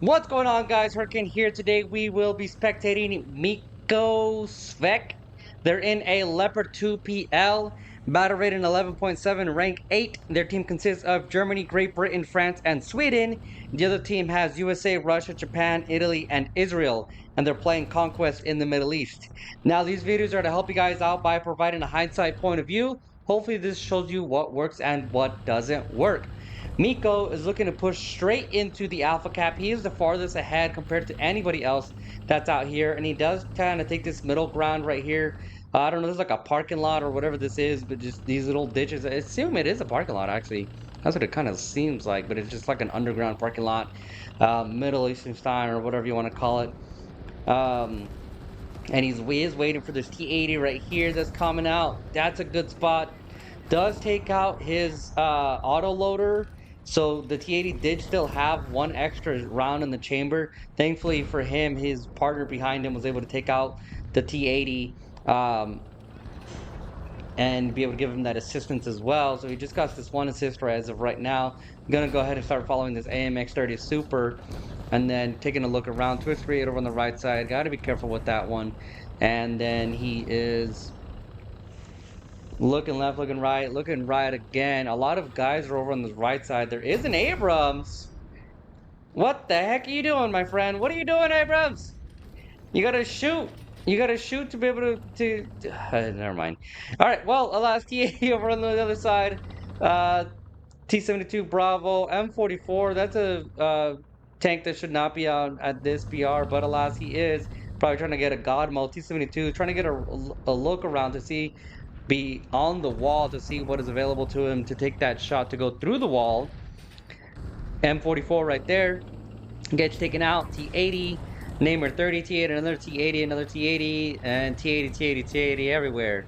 What's going on, guys? Hurricane here. Today we will be spectating Mikoszek. They're in a Leopard 2 PL, battle rating 11.7, rank 8. Their team consists of Germany, Great Britain, France, and Sweden. The other team has USA, Russia, Japan, Italy, and Israel, and they're playing Conquest in the Middle East. Now, these videos are to help you guys out by providing a hindsight point of view. Hopefully, this shows you what works and what doesn't work. Miko is looking to push straight into the alpha cap. He is the farthest ahead compared to anybody else that's out here, and he does kind of take this middle ground right here. I don't know, there's like a parking lot or whatever this is, but just these little ditches. I assume it is a parking lot, actually. That's what it kind of seems like, but it's just like an underground parking lot, Middle Eastern style or whatever you want to call it. Um, and he is waiting for this T80 right here that's coming out. That's a good spot. Does take out his auto loader. So the T80 did still have one extra round in the chamber. Thankfully for him, his partner behind him was able to take out the T80 and be able to give him that assistance as well. So he just got this one assist right as of right now. I'm going to go ahead and start following this AMX30 Super and then taking a look around. Twist 3 over on the right side. Got to be careful with that one. And then he is looking left, looking right again. A lot of guys are over on the right side. There is an Abrams. What the heck are you doing, my friend? What are you doing, Abrams? You gotta shoot. You gotta shoot to be able never mind. All right. Well, alas, T80 over on the other side. Uh, T72 Bravo M44. That's a tank that should not be on at this BR, but alas, he is probably trying to get a God mode. T72 trying to get a look around to see, be on the wall to see what is available to him to take that shot to go through the wall. M44 right there gets taken out. T80, Namer 30, T80, another T80, another T80, and T80, T80, T80 everywhere,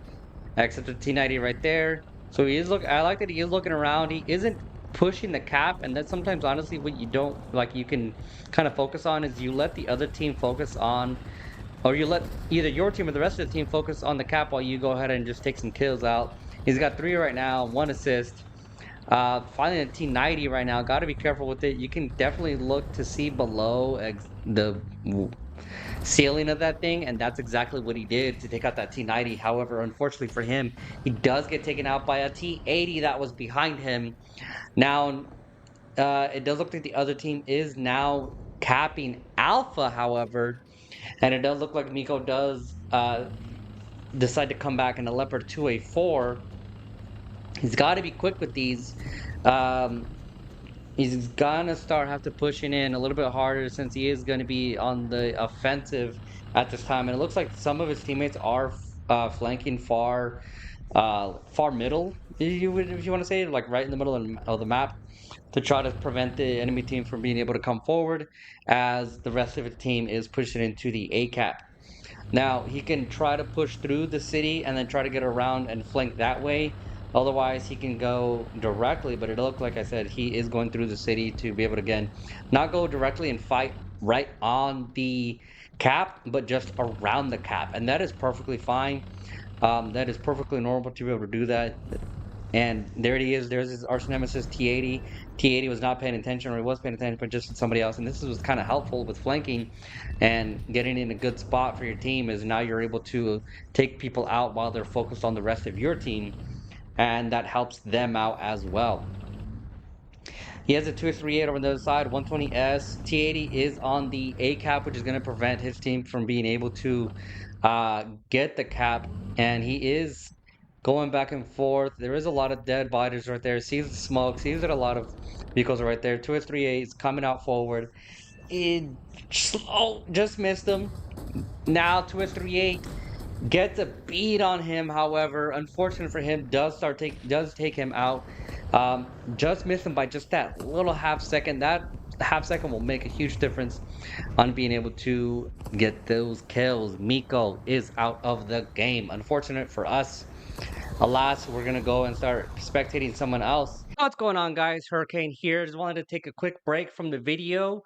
except the T90 right there. So he is look. I like that he is looking around. He isn't pushing the cap, and that's sometimes honestly what you don't like. You can kind of focus on is you let the other team focus on, or you let either your team or the rest of the team focus on the cap while you go ahead and just take some kills out. He's got 3 right now, 1 assist. Finally, a T90 right now. Got to be careful with it. You can definitely look to see below the ceiling of that thing, and that's exactly what he did to take out that T90. However, unfortunately for him, he does get taken out by a T80 that was behind him. Now, it does look like the other team is now capping Alpha, however, and it does look like Miko does decide to come back in a Leopard 2A4. He's got to be quick with these. Um, he's gonna have to pushing in a little bit harder since he is going to be on the offensive at this time. And it looks like some of his teammates are flanking far middle. If you want to say, like right in the middle of the map, to try to prevent the enemy team from being able to come forward, as the rest of the team is pushing into the A cap. Now, he can try to push through the city and then try to get around and flank that way. Otherwise, he can go directly, but it looks like I said he is going through the city to be able to, again, not go directly and fight right on the cap, but just around the cap. And that is perfectly fine. That is perfectly normal to be able to do that. And there he is. There's his arch nemesis T80. T80 was not paying attention, or he was paying attention, but just somebody else. And this was kind of helpful with flanking and getting in a good spot for your team. Is now you're able to take people out while they're focused on the rest of your team, and that helps them out as well. He has a 238 over the other side, 120S. T80 is on the A cap, which is going to prevent his team from being able to get the cap. And he is going back and forth. There is a lot of dead bodies right there. Sees the smoke, sees that a lot of vehicles right there. 238 is coming out forward. It just missed him. Now 238 gets a beat on him. However, unfortunate for him, does take him out. Just missed him by just that little half second. That half second will make a huge difference on being able to get those kills. Miko is out of the game. Unfortunate for us. Alas, we're gonna go and start spectating someone else. What's going on, guys? Hurricane here. Just wanted to take a quick break from the video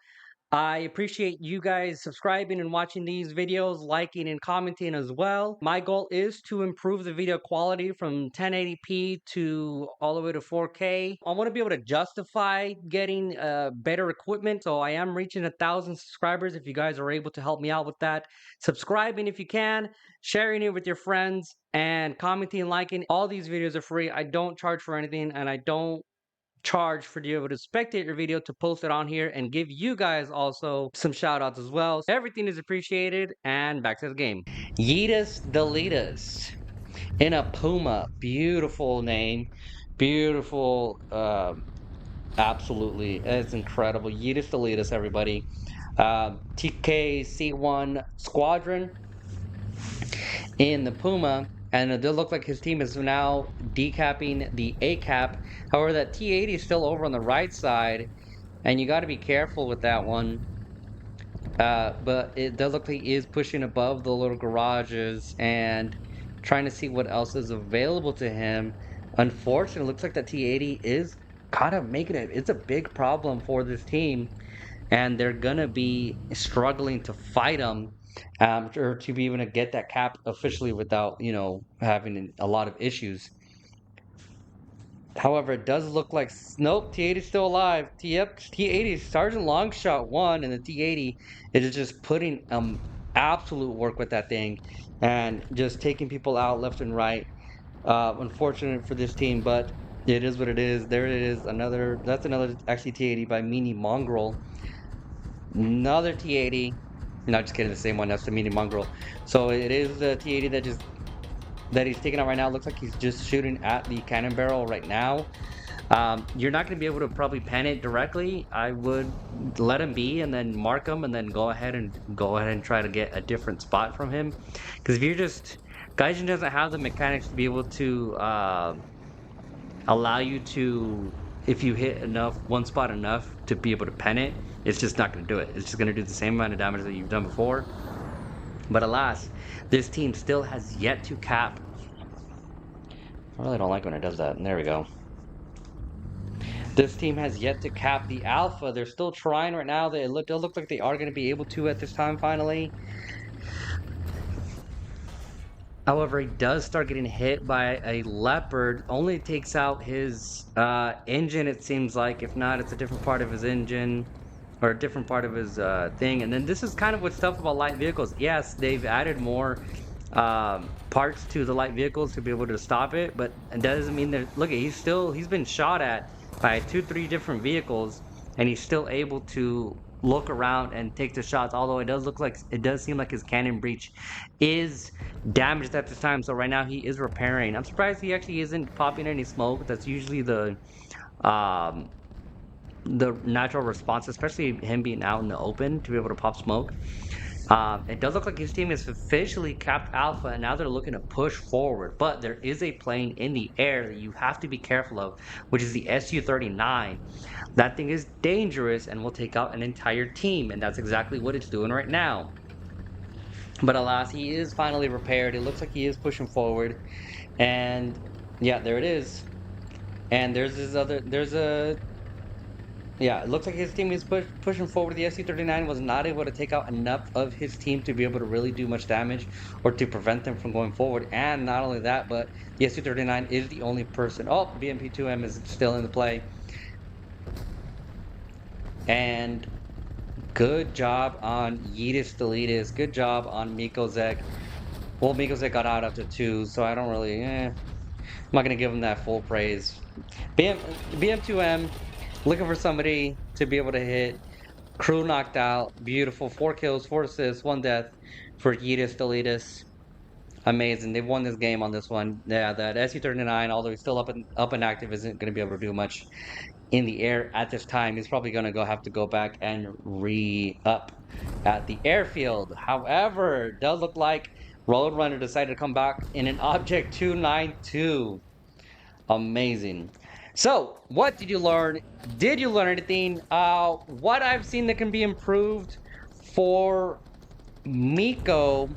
I appreciate you guys subscribing and watching these videos, liking and commenting as well. My goal is to improve the video quality from 1080p to all the way to 4K. I want to be able to justify getting better equipment, so I am reaching 1,000 subscribers. If you guys are able to help me out with that, subscribing if you can, sharing it with your friends, and commenting and liking. All these videos are free. I don't charge for anything, and I don't charge for you able to spectate your video to post it on here and give you guys also some shout outs as well. So everything is appreciated, and back to the game. Yeetus Deletus in a Puma. Beautiful name. Beautiful. Absolutely. It's incredible. Yeetus Deletus, everybody. TKC1 Squadron in the Puma. And it does look like his team is now decapping the A cap. However, that T80 is still over on the right side, and you got to be careful with that one. But it does look like he is pushing above the little garages and trying to see what else is available to him. Unfortunately, it looks like that T80 is kind of making it. It's a big problem for this team, and they're gonna be struggling to fight him, or to be able to get that cap officially without, having a lot of issues. However, it does look like nope, T80 is still alive. Yep, T80 Sergeant Longshot won, and the T80 is just putting absolute work with that thing, and just taking people out left and right. Unfortunate for this team, but it is what it is. There it is. That's another actually T80 by Meanie Mongrel. Another T80. Not just kidding, the same one. That's the Meanie Mongrel. So it is the T80 that he's taking out right now. Looks like he's just shooting at the cannon barrel right now. You're not going to be able to probably pen it directly. I would let him be and then mark him and then go ahead and try to get a different spot from him. Because if you're just Gaijin doesn't have the mechanics to be able to allow you to, if you hit one spot enough to be able to pen it, it's just not going to do it. It's just going to do the same amount of damage that you've done before. But alas, this team still has yet to cap. I really don't like when it does that. And there we go. This team has yet to cap the alpha. They're still trying right now. They look like they are going to be able to at this time finally. However, he does start getting hit by a leopard. Only takes out his engine, it seems like. If not, it's a different part of his engine or a different part of his thing. And then this is kind of what's tough about light vehicles. Yes, they've added more parts to the light vehicles to be able to stop it, but it doesn't mean that. Look, he's been shot at by 2-3 different vehicles, and he's still able to look around and take the shots. Although it does seem like his cannon breech is damaged at this time. So right now he is repairing. I'm surprised he actually isn't popping any smoke. That's usually um, the natural response, especially him being out in the open to be able to pop smoke. It does look like his team is officially capped alpha, and now they're looking to push forward. But there is a plane in the air that you have to be careful of, which is the Su-39. That thing is dangerous and will take out an entire team, and that's exactly what it's doing right now. But alas, he is finally repaired. It looks like he is pushing forward, and yeah, there it is. And yeah, it looks like his team is pushing forward. The SC-39 was not able to take out enough of his team to be able to really do much damage or to prevent them from going forward. And not only that, but the SC-39 is the only person. Oh, BMP-2M is still in the play. And good job on Yeetus Deletus. Good job on Mikoszek. Well, Mikoszek got out after 2, so I don't really, I'm not going to give him that full praise. BM2M, looking for somebody to be able to hit. Crew knocked out. Beautiful. 4 kills, 4 assists, 1 death for Yeetus Deletus. Amazing. They've won this game on this one. Yeah, that SU-39, although he's still up and active, isn't going to be able to do much in the air at this time. He's probably going to have to go back and re-up at the airfield. However, it does look like Roadrunner decided to come back in an Object 292. Amazing. So, what did you learn? Did you learn anything? What I've seen that can be improved for Miko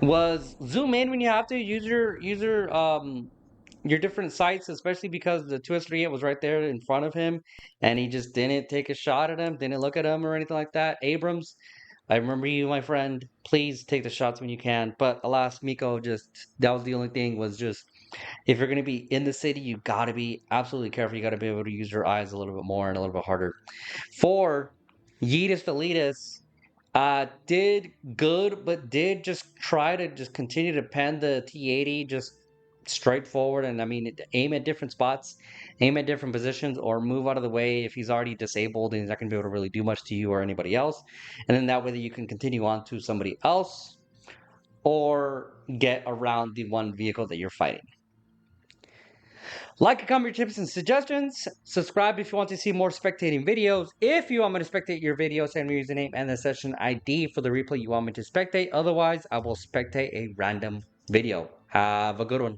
was zoom in when you have to. Use your your different sights, especially because the 2S38 was right there in front of him, and he just didn't take a shot at him, didn't look at him or anything like that. Abrams, I remember you, my friend. Please take the shots when you can. But alas, Miko, just that was the only thing, was just if you're gonna be in the city, you gotta be absolutely careful. You gotta be able to use your eyes a little bit more and a little bit harder. For Yeetus Deletus, did good, but did just try to just continue to pen the T80 just straight forward. And I mean, aim at different spots, aim at different positions, or move out of the way if he's already disabled and he's not going to be able to really do much to you or anybody else. And then that way that you can continue on to somebody else or get around the one vehicle that you're fighting. Like and comment your tips and suggestions. Subscribe if you want to see more spectating videos. If you want me to spectate your video, send me your username and the session ID for the replay you want me to spectate. Otherwise, I will spectate a random video. Have a good one.